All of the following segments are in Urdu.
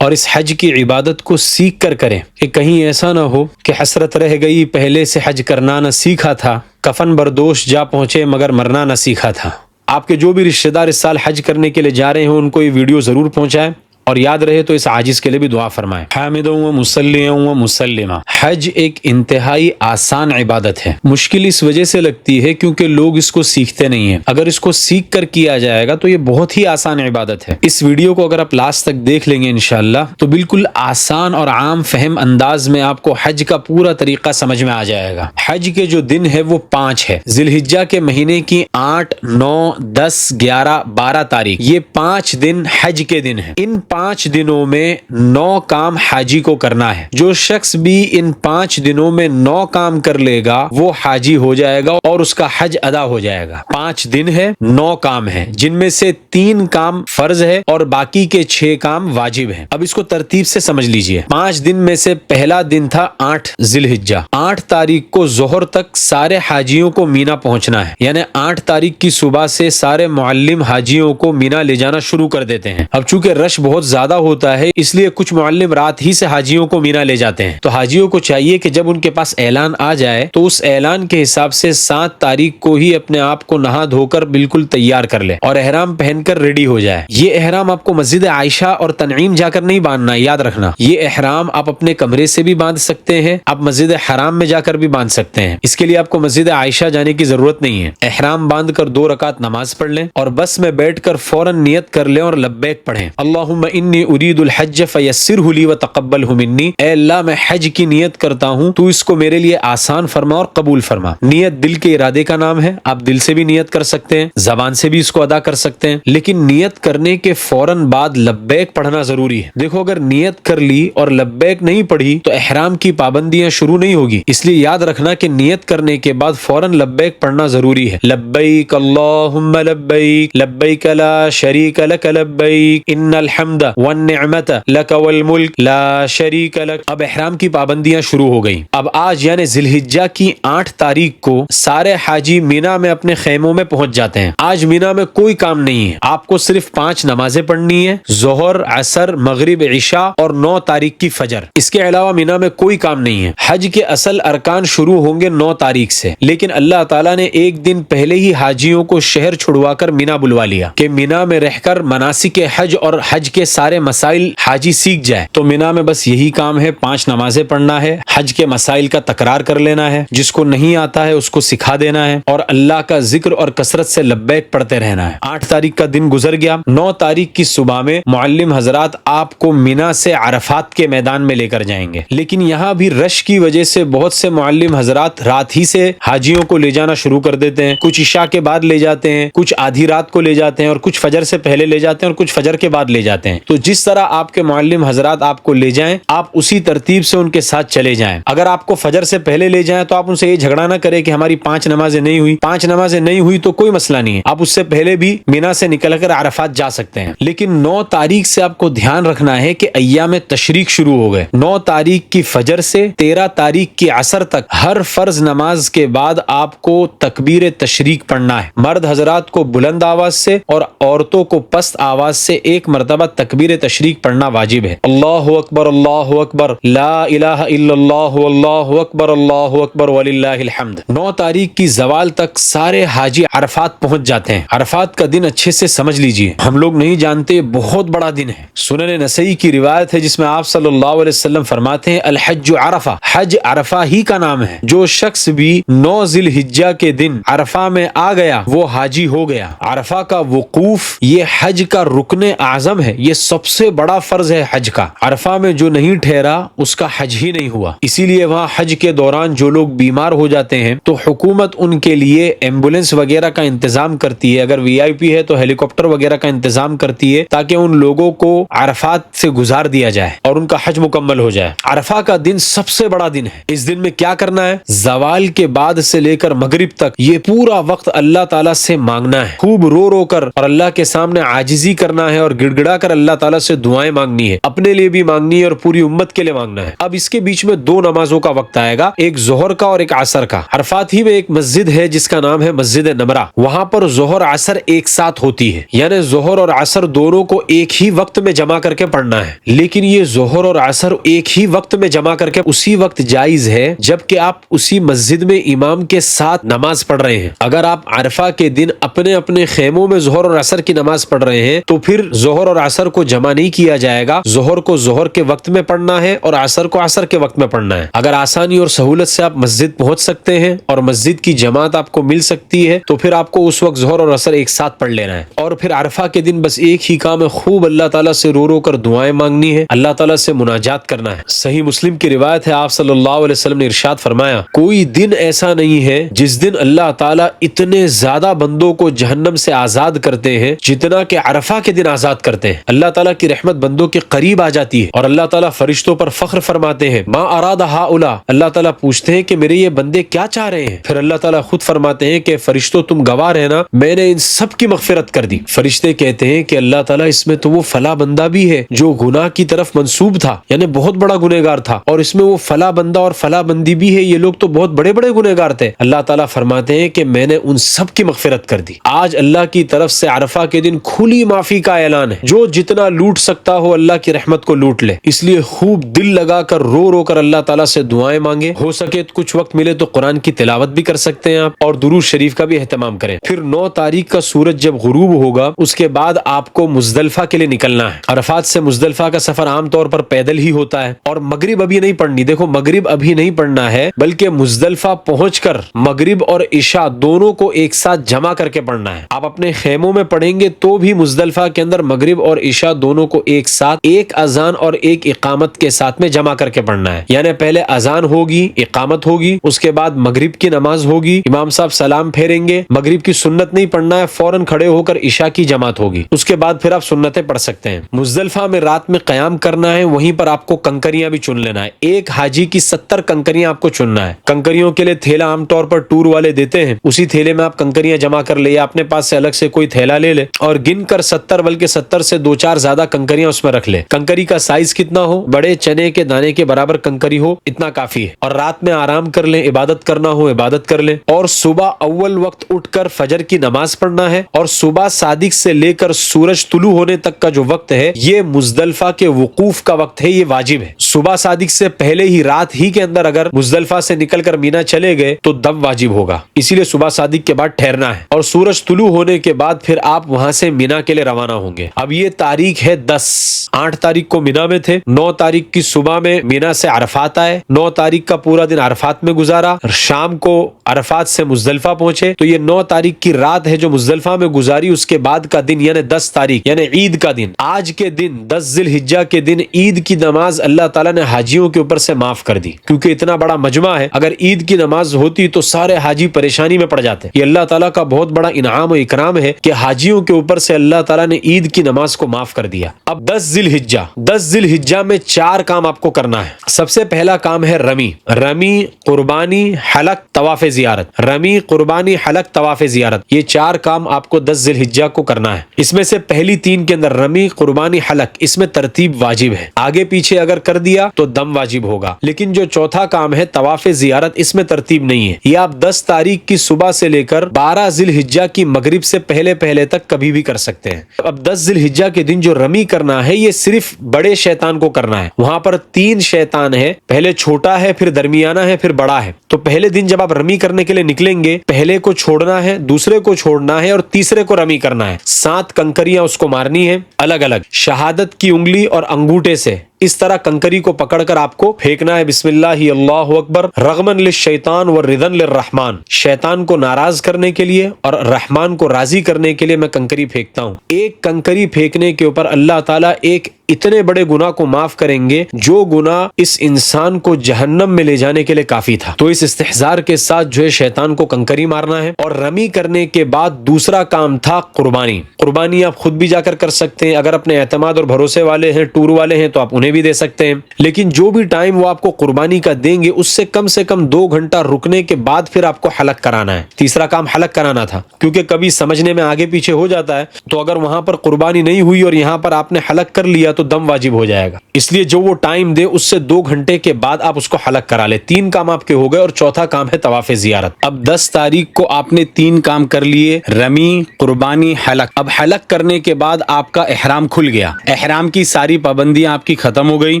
اور اس حج کی عبادت کو سیکھ کر کریں کہ کہیں ایسا نہ ہو کہ حسرت رہ گئی پہلے سے حج کرنا نہ سیکھا تھا، کفن بردوش جا پہنچے مگر مرنا نہ سیکھا تھا۔ آپ کے جو بھی رشتہ دار اس سال حج کرنے کے لیے جا رہے ہیں ان کو یہ ویڈیو ضرور پہنچائیں، اور یاد رہے تو اس عاجز کے لیے بھی دعا فرمائیں۔ حامدًا و مصلیًا و مسلما۔ حج ایک انتہائی آسان عبادت ہے، مشکل اس وجہ سے لگتی ہے کیونکہ لوگ اس کو سیکھتے نہیں ہیں۔ اگر اس کو سیکھ کر کیا جائے گا تو یہ بہت ہی آسان عبادت ہے۔ اس ویڈیو کو اگر آپ لاسٹ تک دیکھ لیں گے انشاءاللہ تو بالکل آسان اور عام فہم انداز میں آپ کو حج کا پورا طریقہ سمجھ میں آ جائے گا۔ حج کے جو دن ہے وہ 5 ہے، ذی الحجہ کے مہینے کی 8، 9، 10، 11، 12 تاریخ، یہ 5 دن حج کے دن ہیں۔ ان 5 دنوں میں 9 کام حاجی کو کرنا ہے۔ جو شخص بھی ان 5 دنوں میں 9 کام کر لے گا وہ حاجی ہو جائے گا اور اس کا حج ادا ہو جائے گا۔ 5 دن ہے، 9 کام ہے، جن میں سے 3 کام فرض ہے اور باقی کے 6 کام واجب ہیں۔ اب اس کو ترتیب سے سمجھ لیجئے۔ 5 دن میں سے پہلا دن تھا 8 ذی الحجہ۔ 8 تاریخ کو ظہر تک سارے حاجیوں کو مینا پہنچنا ہے، یعنی 8 تاریخ کی صبح سے سارے معلم حاجیوں کو مینا لے جانا شروع کر دیتے ہیں۔ اب چونکہ رش بہت زیادہ ہوتا ہے اس لیے کچھ معلم رات ہی سے حاجیوں کو مینا لے جاتے ہیں، تو حاجیوں کو چاہیے کہ جب ان کے پاس اعلان آ جائے تو اس اعلان کے حساب سے 7 تاریخ کو ہی اپنے آپ کو نہا دھو کر بالکل تیار کر لے اور احرام پہن کر ریڈی ہو جائے۔ یہ احرام آپ کو مسجد عائشہ اور تنعیم جا کر نہیں باندھنا، یاد رکھنا۔ یہ احرام آپ اپنے کمرے سے بھی باندھ سکتے ہیں، آپ مسجد حرام میں جا کر بھی باندھ سکتے ہیں، اس کے لیے آپ کو مسجد عائشہ جانے کی ضرورت نہیں ہے۔ احرام باندھ کر 2 رکعت نماز پڑھ لیں اور بس میں بیٹھ کر فوراً نیت کر لیں اور لبیک پڑھیں۔ اللہم انی ارید الحج فیسرہ لی وتقبلہ منی، اے اللہ میں حج کی نیت کرتا ہوں تو اس کو میرے لیے آسان فرما اور قبول فرما۔ نیت دل کے ارادے کا نام ہے، آپ دل سے بھی نیت کر سکتے ہیں، زبان سے بھی اس کو ادا کر سکتے ہیں، لیکن نیت کرنے کے فوراً بعد لبیک پڑھنا ضروری ہے۔ دیکھو اگر نیت کر لی اور لبیک نہیں پڑھی تو احرام کی پابندیاں شروع نہیں ہوگی، اس لیے یاد رکھنا کہ نیت کرنے کے بعد فوراً لبیک پڑھنا ضروری ہے۔ لبیک اللہم لبیک، لبیک لا شریک لک لبیک، ان الحمد والنعمت لک والملک لا شریک لک۔ اب احرام کی پابندیاں شروع ہو گئی۔ اب آج یعنی ذی الحجہ کی 8 تاریخ کو سارے حاجی مینا میں اپنے خیموں میں پہنچ جاتے ہیں۔ آج مینا میں کوئی کام نہیں ہے، آپ کو صرف 5 نمازیں پڑھنی ہے، ظہر، عصر، مغرب، عشاء اور 9 تاریخ کی فجر۔ اس کے علاوہ مینا میں کوئی کام نہیں ہے۔ حج کے اصل ارکان شروع ہوں گے 9 تاریخ سے، لیکن اللہ تعالیٰ نے ایک دن پہلے ہی حاجیوں کو شہر چھڑوا کر مینا بلوا لیا کہ مینا میں رہ کر مناسک حج اور حج کے سارے مسائل حاجی سیکھ جائے۔ تو مینا میں بس یہی کام ہے، 5 نمازیں پڑھنا ہے، حج کے مسائل کا تکرار کر لینا ہے، جس کو نہیں آتا ہے اس کو سکھا دینا ہے، اور اللہ کا ذکر اور کثرت سے لبیک پڑھتے رہنا ہے۔ 8 تاریخ کا دن گزر گیا۔ 9 تاریخ کی صبح میں معلم حضرات آپ کو مینا سے عرفات کے میدان میں لے کر جائیں گے، لیکن یہاں بھی رش کی وجہ سے بہت سے معلم حضرات رات ہی سے حاجیوں کو لے جانا شروع کر دیتے ہیں۔ کچھ عشاء کے بعد لے جاتے ہیں، کچھ آدھی رات کو لے جاتے ہیں، اور کچھ فجر سے پہلے لے جاتے ہیں، اور کچھ فجر کے بعد لے جاتے ہیں۔ تو جس طرح آپ کے معلم حضرات آپ کو لے جائیں آپ اسی ترتیب سے ان کے ساتھ چلے جائیں۔ اگر آپ کو فجر سے پہلے لے جائیں تو آپ ان سے یہ جھگڑا نہ کریں کہ ہماری 5 نمازیں نہیں ہوئی۔ 5 نمازیں نہیں ہوئی تو کوئی مسئلہ نہیں ہے، آپ اس سے پہلے بھی مینا سے نکل کر عرفات جا سکتے ہیں، لیکن 9 تاریخ سے آپ کو دھیان رکھنا ہے کہ ایام تشریق شروع ہو گئے۔ 9 تاریخ کی فجر سے 13 تاریخ کی عصر تک ہر فرض نماز کے بعد آپ کو تکبیر تشریق پڑھنا ہے۔ مرد حضرات کو بلند آواز سے اور عورتوں کو پست آواز سے 1 مرتبہ تکبیر تشریق پڑھنا واجب ہے۔ اللہ اکبر، اللہ اکبر، لا الہ الا اللہ، اللہ اکبر، اللہ اکبر وللہ الحمد۔ 9 تاریخ کی زوال تک سارے حاجی عرفات پہنچ جاتے ہیں۔ عرفات کا دن اچھے سے سمجھ لیجئے، ہم لوگ نہیں جانتے، بہت بڑا دن ہے۔ سنن نسائی کی روایت ہے جس میں آپ صلی اللہ علیہ وسلم فرماتے ہیں الحج عرفہ، حج عرفہ ہی کا نام ہے۔ جو شخص بھی 9 ذی الحجہ کے دن عرفہ میں آ گیا وہ حاجی ہو گیا۔ عرفہ کا وقوف یہ حج کا رکن اعظم ہے، یہ سب سے بڑا فرض ہے حج کا۔ عرفہ میں جو نہیں ٹھہرا اس کا حج ہی نہیں ہوا۔ اسی لیے وہاں حج کے دوران جو لوگ بیمار ہو جاتے ہیں تو حکومت ان کے لیے ایمبولینس وغیرہ کا انتظام کرتی ہے، اگر وی آئی پی ہے تو ہیلی کاپٹر وغیرہ کا انتظام کرتی ہے تاکہ ان لوگوں کو عرفات سے گزار دیا جائے اور ان کا حج مکمل ہو جائے۔ عرفہ کا دن سب سے بڑا دن ہے۔ اس دن میں کیا کرنا ہے؟ زوال کے بعد سے لے کر مغرب تک یہ پورا وقت اللہ تعالیٰ سے مانگنا ہے، خوب رو رو کر اور اللہ کے سامنے عاجزی کرنا ہے اور گڑ گڑا کر اللہ اللہ تعالیٰ سے دعائیں مانگنی ہے، اپنے لیے بھی مانگنی ہے اور پوری امت کے لیے مانگنا ہے۔ اب اس کے بیچ میں دو نمازوں کا وقت آئے گا، ایک ظہر کا اور ایک عصر کا۔ عرفات ہی میں ایک مسجد ہے جس کا نام ہے مسجد نمرہ، وہاں پر ظہر عصر ایک ساتھ ہوتی ہے، یعنی ظہر اور عصر دونوں کو ایک ہی وقت میں جمع کر کے پڑھنا ہے۔ لیکن یہ ظہر اور عصر ایک ہی وقت میں جمع کر کے اسی وقت جائز ہے جبکہ آپ اسی مسجد میں امام کے ساتھ نماز پڑھ رہے ہیں۔ اگر آپ عرفہ کے دن اپنے اپنے خیموں میں ظہر اور عصر کی نماز پڑھ رہے ہیں تو پھر ظہر اور عصر کو جمع نہیں کیا جائے گا، ظہر کو ظہر کے وقت میں پڑھنا ہے اور عصر کو عصر کے وقت میں پڑھنا ہے۔ اگر آسانی اور سہولت سے آپ مسجد پہنچ سکتے ہیں اور مسجد کی جماعت آپ کو مل سکتی ہے تو پھر آپ کو اس وقت ظہر اور عصر ایک ساتھ پڑھ لینا ہے، اور پھر عرفہ کے دن بس ایک ہی کام ہے، خوب اللہ تعالیٰ سے رو رو کر دعائیں مانگنی ہے، اللہ تعالیٰ سے مناجات کرنا ہے۔ صحیح مسلم کی روایت ہے، آپ صلی اللہ علیہ وسلم نے ارشاد فرمایا، کوئی دن ایسا نہیں ہے جس دن اللہ تعالیٰ اتنے زیادہ بندوں کو جہنم سے آزاد کرتے ہیں جتنا کہ عرفہ کے دن آزاد کرتے ہیں۔ اللہ تعالیٰ کی رحمت بندوں کے قریب آ جاتی ہے اور اللہ تعالیٰ فرشتوں پر فخر فرماتے ہیں، ما اراد ہؤلاء، اللہ تعالیٰ پوچھتے ہیں کہ میرے یہ بندے کیا چاہ رہے ہیں؟ پھر اللہ تعالیٰ خود فرماتے ہیں کہ فرشتوں تم گواہ رہنا، میں نے ان سب کی مغفرت کر دی۔ فرشتے کہتے ہیں کہ اللہ تعالیٰ اس میں تو وہ فلاں بندہ بھی ہے جو گناہ کی طرف منسوب تھا، یعنی بہت بڑا گنہگار تھا، اور اس میں وہ فلاں بندہ اور فلاں بندی بھی ہے، یہ لوگ تو بہت بڑے بڑے گنہگار تھے۔ اللہ تعالیٰ فرماتے ہیں کہ میں نے ان سب کی مغفرت کر دی۔ آج اللہ کی طرف سے عرفہ کے دن کھلی معافی کا اعلان ہے، جو جتنا لوٹ سکتا ہو اللہ کی رحمت کو لوٹ لے، اس لیے خوب دل لگا کر رو رو کر اللہ تعالیٰ سے دعائیں مانگے، ہو سکے تو کچھ وقت ملے تو قرآن کی تلاوت بھی کر سکتے ہیں آپ، اور درود شریف کا بھی اہتمام کریں۔ پھر 9 تاریخ کا سورج جب غروب ہوگا اس کے بعد آپ کو مزدلفہ کے لیے نکلنا ہے۔ عرفات سے مزدلفہ کا سفر عام طور پر پیدل ہی ہوتا ہے، اور مغرب ابھی نہیں پڑھنی، دیکھو مغرب ابھی نہیں پڑھنا ہے بلکہ مزدلفہ پہنچ کر مغرب اور عشاء دونوں کو ایک ساتھ جمع کر کے پڑھنا ہے۔ آپ اپنے خیموں میں پڑھیں گے تو بھی مزدلفہ کے اندر مغرب اور عشاء دونوں کو ایک ساتھ ایک اذان اور ایک اقامت کے ساتھ میں جمع کر کے پڑھنا ہے، یعنی پہلے اذان ہوگی، اقامت ہوگی، اس کے بعد مغرب کی نماز ہوگی، امام صاحب سلام پھیریں گے، مغرب کی سنت نہیں پڑھنا ہے، فوراً کھڑے ہو کر عشاء کی جماعت ہوگی، اس کے بعد پھر آپ سنتیں پڑھ سکتے ہیں۔ مزدلفہ میں رات میں قیام کرنا ہے، وہیں پر آپ کو کنکریاں بھی چن لینا ہے، ایک حاجی کی 70 کنکریاں آپ کو چننا ہے۔ کنکریوں کے لیے تھیلا عام طور پر ٹور والے دیتے ہیں، اسی تھیلے میں آپ کنکریاں جمع کر لے یا اپنے پاس سے الگ سے کوئی تھیلا لے لے اور گن کر 70 بلکہ 70 سے 2-4 زیادہ کنکریاں اس میں رکھ لے۔ کنکری کا سائز کتنا ہو، بڑے چنے کے دانے کے برابر کنکری ہو اتنا کافی ہے، اور رات میں آرام کر لیں، عبادت کرنا ہو عبادت کر لیں، اور صبح اول وقت اٹھ کر فجر کی نماز پڑھنا ہے، اور صبح صادق سے لے کر سورج طلوع ہونے تک کا جو وقت ہے یہ مزدلفہ کے وقوف کا وقت ہے، یہ واجب ہے۔ صبح صادق سے پہلے ہی رات ہی کے اندر اگر مزدلفہ سے نکل کر مینا چلے گئے تو دم واجب ہوگا، اسی لیے صبح صادق کے بعد ٹھہرنا ہے، اور سورج طلوع ہونے کے بعد پھر آپ وہاں سے مینا کے لیے روانہ ہوں گے۔ اب یہ تاریخ ہے 10، 8 تاریخ کو مینا میں تھے، 9 تاریخ کی صبح میں مینا سے عرفات آئے، 9 تاریخ کا پورا دن عرفات میں گزارا، شام کو عرفات سے مزدلفہ پہنچے، تو یہ 9 تاریخ کی رات ہے جو مزدلفہ میں گزاری، اس کے بعد کا دن یعنی 10 تاریخ یعنی عید کا دن، آج کے دن 10 ذی الحجہ کے دن عید کی نماز اللہ تعالیٰ نے حاجیوں کے اوپر سے معاف کر دی، کیونکہ اتنا بڑا مجمع ہے، اگر عید کی نماز ہوتی تو سارے حاجی پریشانی میں پڑ جاتے۔ یہ اللہ تعالیٰ کا بہت بڑا انعام و اکرام ہے کہ حاجیوں کے اوپر سے اللہ تعالیٰ نے عید کی نماز کو معاف کر دیا۔ اب 10 ذی الحجہ میں 4 کام آپ کو کرنا ہے۔ سب سے پہلا کام ہے رمی، قربانی، حلق، طواف زیارت۔ رمی، قربانی، حلق، طواف زیارت، یہ 4 کام آپ کو 10 ذی الحجہ کو کرنا ہے۔ اس میں سے پہلی 3 کے اندر رمی، قربانی، حلق، اس میں ترتیب واجب ہے، آگے پیچھے اگر کر دیا تو دم واجب ہوگا، لیکن جو چوتھا کام ہے طواف زیارت اس میں ترتیب نہیں ہے، یہ آپ 10 تاریخ کی صبح سے لے کر 12 ذی الحجہ کی مغرب سے پہلے تک کبھی بھی کر سکتے ہیں۔ اب 10 ذی الحجہ کے دن جو رمی کرنا ہے یہ صرف بڑے شیطان کو کرنا ہے، وہاں پر 3 شیطان ہے، پہلے چھوٹا ہے، پھر درمیانہ ہے، پھر بڑا ہے۔ تو پہلے دن جب آپ رمی کرنے کے لیے نکلیں گے، پہلے کو چھوڑنا ہے، دوسرے کو چھوڑنا ہے، اور تیسرے کو رمی کرنا ہے۔ 7 کنکریاں اس کو مارنی ہے الگ الگ، شہادت کی انگلی اور انگوٹھے سے اس طرح کنکری کو پکڑ کر آپ کو پھینکنا ہے، بسم اللہ اللہ اکبر، رغمن للشیطان ورضن للرحمن، شیطان کو ناراض کرنے کے لیے اور رحمان کو راضی کرنے کے لیے میں کنکری پھینکتا ہوں۔ ایک کنکری پھینکنے کے اوپر اللہ تعالیٰ ایک اتنے بڑے گناہ کو معاف کریں گے جو گناہ اس انسان کو جہنم میں لے جانے کے لیے کافی تھا۔ تو اس استحزار کے ساتھ جو ہے شیطان کو کنکری مارنا ہے، اور رمی کرنے کے بعد دوسرا کام تھا قربانی۔ قربانی آپ خود بھی جا کر سکتے ہیں، اگر اپنے اعتماد اور بھروسے والے ہیں، ٹور والے ہیں، تو آپ انہیں بھی دے سکتے ہیں، لیکن جو بھی ٹائم وہ آپ کو قربانی کا دیں گے اس سے کم 2 گھنٹہ رکنے کے بعد پھر آپ کو حلق کرانا ہے۔ تیسرا کام حلق کرانا تھا، کیونکہ کبھی سمجھنے میں آگے پیچھے ہو جاتا ہے، تو اگر وہاں پر قربانی نہیں ہوئی اور یہاں پر آپ نے حلق کر لیا تو دم واجب ہو جائے گا، اس لیے جو وہ ٹائم دے اس سے 2 گھنٹے کے بعد آپ اس کو حلق کرا لے۔ 3 کام آپ کے ہو گئے، اور چوتھا کام ہے طواف زیارت۔ اب 10 تاریخ کو آپ نے 3 کام کر لیے، رمی، قربانی، حلق۔ اب حلق کرنے کے بعد آپ کا احرام کھل گیا، احرام کی ساری پابندیاں آپ کی ختم ہو گئی۔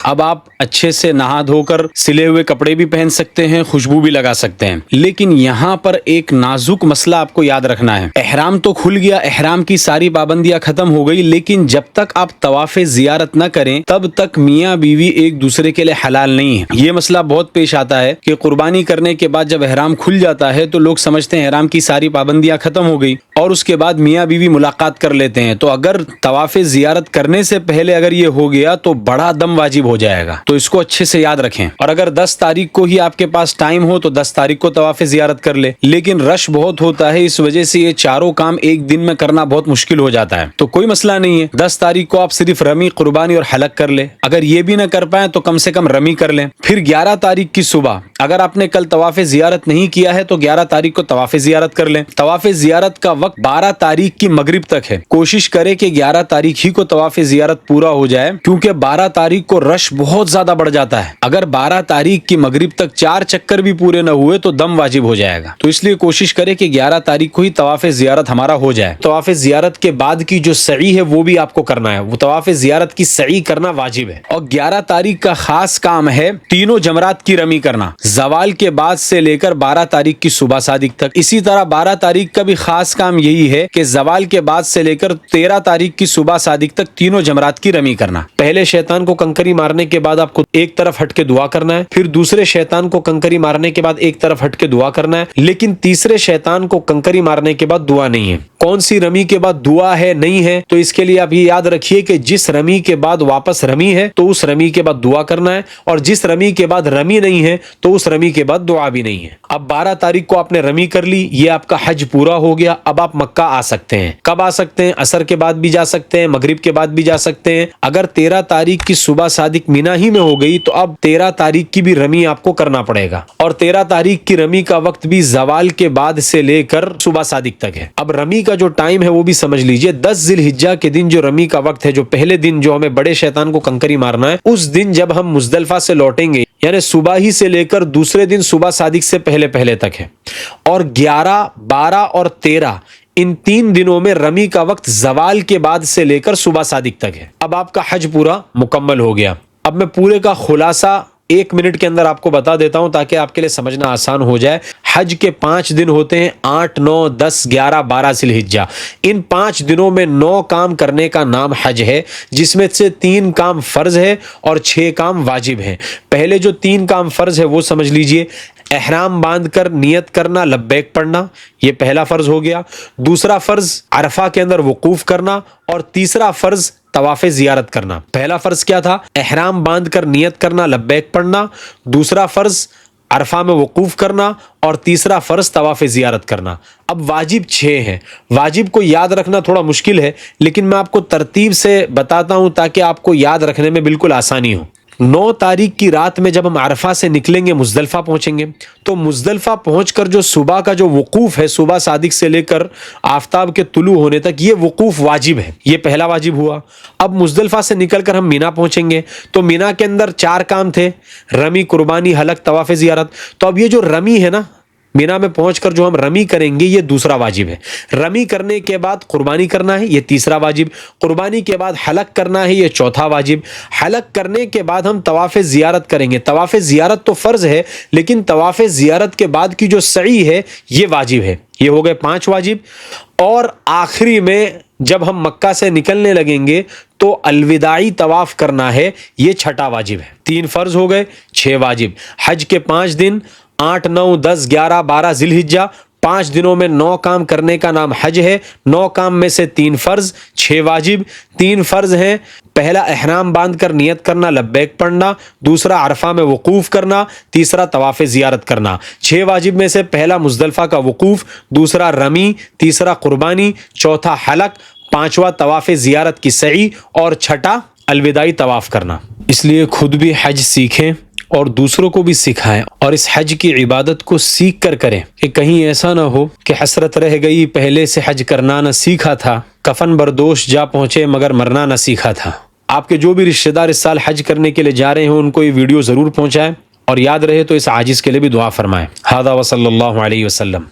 اب آپ اچھے سے نہا دھو کر سلے ہوئے کپڑے بھی پہن سکتے ہیں، خوشبو بھی لگا سکتے ہیں، لیکن یہاں پر ایک نازک مسئلہ آپ کو یاد رکھنا ہے۔ احرام تو کھل گیا، احرام کی ساری پابندیاں ختم ہو گئی، لیکن جب تک آپ طواف زیارت نہ کریں تب تک میاں بیوی ایک دوسرے کے لیے حلال نہیں ہے۔ یہ مسئلہ بہت پیش آتا ہے کہ قربانی کرنے کے بعد جب احرام کھل جاتا ہے تو لوگ سمجھتے ہیں احرام کی ساری پابندیاں ختم ہو گئی، اور اس کے بعد میاں بیوی ملاقات کر لیتے ہیں۔ تو اگر طواف زیارت کرنے سے پہلے اگر یہ ہو گیا تو بڑا دم واجب ہو جائے گا، تو اس کو اچھے سے یاد رکھیں۔ اور اگر 10 تاریخ کو ہی آپ کے پاس ٹائم ہو تو 10 تاریخ کو طواف زیارت کر لے، لیکن رش بہت ہوتا ہے، اس وجہ سے یہ چاروں کام ایک دن میں کرنا بہت مشکل ہو جاتا ہے، تو کوئی مسئلہ نہیں ہے۔ 10 تاریخ کو آپ صرف رمی، قربانی اور حلق کر لیں، اگر یہ بھی نہ کر پائیں تو کم سے کم رمی کر لیں۔ پھر 11 تاریخ کی صبح اگر آپ نے کل طواف زیارت نہیں کیا ہے تو 11 تاریخ کو طواف زیارت کر لیں۔ طواف زیارت کا وقت 12 تاریخ کی مغرب تک ہے، کوشش کرے کہ 11 تاریخ ہی کو طواف زیارت پورا ہو جائے، کیونکہ 12 تاریخ کو رش بہت زیادہ بڑھ جاتا ہے۔ اگر 12 تاریخ کی مغرب تک 4 چکر بھی پورے نہ ہوئے تو دم واجب ہو جائے گا، تو اس لیے کوشش کرے کہ 11 تاریخ کو ہی طواف زیارت ہمارا ہو جائے۔ طواف زیارت کے بعد کی جو سعی ہے وہ بھی آپ کو کرنا ہے، وہ طواف زیارت کی سعی کرنا واجب ہے۔ اور 11 تاریخ کا خاص کام ہے تینوں جمرات کی رمی کرنا، زوال کے بعد سے لے کر 12 تاریخ کی صبح صادق تک۔ اسی طرح 12 تاریخ کا بھی خاص کام یہی ہے کہ زوال کے بعد سے لے کر 13 تاریخ کی صبح صادق تک تینوں جمرات کی رمی کرنا۔ پہلے شیطان کو کنکری مارنے کے بعد آپ کو ایک طرف ہٹ کے دعا کرنا ہے، پھر دوسرے شیطان کو کنکری مارنے کے بعد ایک طرف ہٹ کے دعا کرنا ہے، لیکن تیسرے شیطان کو کنکری مارنے کے بعد دعا نہیں ہے۔ کون سی رمی کے بعد دعا ہے نہیں ہے، تو اس کے لیے آپ یہ یاد رکھیے کہ جس رمی کے بعد واپس رمی ہے تو اس رمی کے بعد دعا کرنا ہے، اور جس رمی کے بعد رمی نہیں ہے تو اس رمی کے بعد دعا بھی نہیں ہے۔ اب 12 تاریخ کو آپ نے رمی کر لی، یہ آپ کا حج پورا ہو گیا۔ اب آپ مکہ آ سکتے ہیں۔ کب آ سکتے ہیں؟ عصر کے بعد بھی جا سکتے ہیں، مغرب کے بعد بھی جا سکتے ہیں۔ اگر 13 تاریخ کی صبح صادق مینا ہی میں ہو گئی تو اب 13 تاریخ کی بھی رمی آپ کو کرنا پڑے گا، اور 13 تاریخ کی رمی کا وقت بھی زوال کے بعد سے لے کر صبح صادق تک ہے۔ اب رمی کا جو ٹائم ہے وہ بھی سمجھ لیجئے، 10 ذی الحجہ کے دن جو رمی کا وقت ہے، جو پہلے دن جو ہمیں بڑے شیطان کو کنکری مارنا ہے، اس دن جب ہم مزدلفہ سے لوٹیں گے، یعنی صبح ہی سے لے کر دوسرے دن صبح صادق سے پہلے تک ہے، اور 11، 12 اور 13 ان 3 دنوں میں رمی کا وقت زوال کے بعد سے لے کر صبح صادق تک ہے۔ اب آپ کا حج پورا مکمل ہو گیا۔ اب میں پورے کا خلاصہ 1 منٹ کے اندر آپ کو بتا دیتا ہوں تاکہ آپ کے لیے سمجھنا آسان ہو جائے۔ حج کے 5 دن ہوتے ہیں، 8، 9، 10، 11، 12 ذی الحجہ۔ ان 5 دنوں میں 9 کام کرنے کا نام حج ہے، جس میں سے 3 کام فرض ہے اور 6 کام واجب ہیں۔ پہلے جو 3 کام فرض ہے وہ سمجھ لیجئے، احرام باندھ کر نیت کرنا، لبیک پڑھنا، یہ پہلا فرض ہو گیا۔ دوسرا فرض عرفہ کے اندر وقوف کرنا، اور تیسرا فرض طواف زیارت کرنا۔ پہلا فرض کیا تھا؟ احرام باندھ کر نیت کرنا، لبیک پڑھنا۔ دوسرا فرض عرفہ میں وقوف کرنا، اور تیسرا فرض طواف زیارت کرنا۔ اب واجب 6 ہیں۔ واجب کو یاد رکھنا تھوڑا مشکل ہے، لیکن میں آپ کو ترتیب سے بتاتا ہوں تاکہ آپ کو یاد رکھنے میں بالکل آسانی ہو۔ 9 تاریخ کی رات میں جب ہم عرفہ سے نکلیں گے، مزدلفہ پہنچیں گے، تو مزدلفہ پہنچ کر جو صبح کا جو وقوف ہے، صبح صادق سے لے کر آفتاب کے طلوع ہونے تک، یہ وقوف واجب ہے، یہ پہلا واجب ہوا۔ اب مزدلفہ سے نکل کر ہم مینا پہنچیں گے، تو مینا کے اندر 4 کام تھے، رمی، قربانی، حلق، طواف زیارت۔ تو اب یہ جو رمی ہے نا، مینا میں پہنچ کر جو ہم رمی کریں گے، یہ دوسرا واجب ہے۔ رمی کرنے کے بعد قربانی کرنا ہے، یہ تیسرا واجب۔ قربانی کے بعد حلق کرنا ہے، یہ چوتھا واجب۔ حلق کرنے کے بعد ہم طواف زیارت کریں گے۔ طواف زیارت تو فرض ہے، لیکن طواف زیارت کے بعد کی جو سعی ہے یہ واجب ہے۔ یہ ہو گئے 5 واجب۔ اور آخری میں جب ہم مکہ سے نکلنے لگیں گے تو الوداعی طواف کرنا ہے، یہ چھٹا واجب ہے۔ 3 فرض ہو گئے، 6 واجب۔ حج کے 5 دن، 8، 9، 10، 11، 12 ذی الحجہ، 5 دنوں میں 9 کام کرنے کا نام حج ہے۔ 9 کام میں سے 3 فرض، 6 واجب۔ 3 فرض ہیں، پہلا احرام باندھ کر نیت کرنا لبیک پڑھنا، دوسرا عرفہ میں وقوف کرنا، تیسرا طواف زیارت کرنا۔ 6 واجب میں سے پہلا مزدلفہ کا وقوف، دوسرا رمی، تیسرا قربانی، چوتھا حلق، پانچواں طواف زیارت کی سعی اور چھٹا الوداعی طواف کرنا۔ اس لیے خود بھی حج سیکھیں اور دوسروں کو بھی سکھائیں، اور اس حج کی عبادت کو سیکھ کر کریں کہ کہیں ایسا نہ ہو کہ حسرت رہ گئی پہلے سے حج کرنا نہ سیکھا تھا، کفن بردوش جا پہنچے مگر مرنا نہ سیکھا تھا۔ آپ کے جو بھی رشتہ دار اس سال حج کرنے کے لیے جا رہے ہوں ان کو یہ ویڈیو ضرور پہنچائیں، اور یاد رہے تو اس عاجز کے لیے بھی دعا فرمائیں۔ ھذا وصلی اللہ علیہ وسلم۔